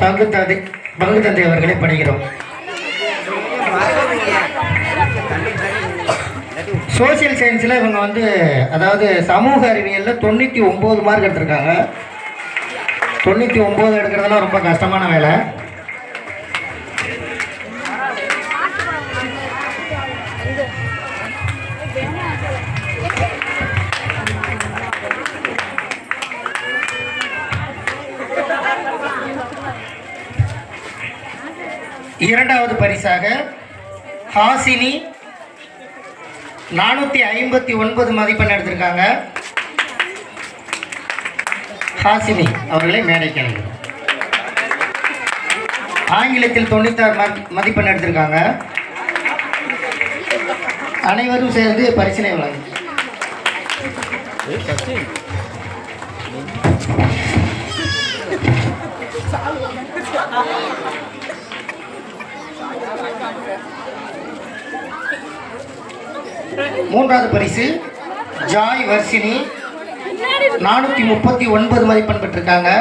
பங்கு தந்தை அவர்களை பணிகிறோம். சோசியல் சயின்ஸில் இவங்க அதாவது சமூக அறிவியலில் 99 மார்க் எடுத்திருக்காங்க. 99 எடுக்கிறதெல்லாம் ரொம்ப கஷ்டமான வேலை. இரண்டாவது பரிசாக ஹாசினி 459 மதிப்பெண் எடுத்திருக்காங்க. ஹாசினி அவர்களை மேடைக்கு அழைக்கிறோம். ஆங்கிலத்தில் 96 மதிப்பெண் எடுத்திருக்காங்க. அனைவரும் சேர்ந்து பரிசினை வழங்கும். மூன்றாவது பரிசு ஜாய் வர்ஷினி 439 மதிப்பெண் பெற்றிருக்காங்க.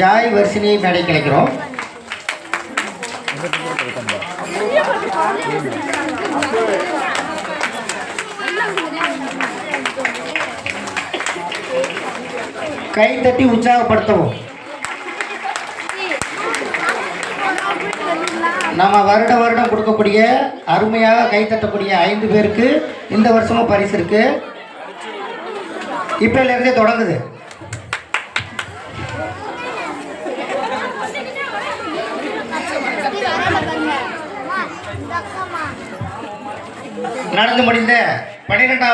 ஜாய் வர்ஷினியை மேடை கிடைக்கிறோம். கை தட்டி உற்சாகப்படுத்தவும். நம்ம வருடம் கொடுக்கக்கூடிய அருமையாக கைத்தட்டக்கூடிய 5 பேருக்கு இந்த வருஷமும் பரிசு இருக்கு. இப்போலேருந்தே தொடங்குது. நடந்து முடிந்த 12ஆம்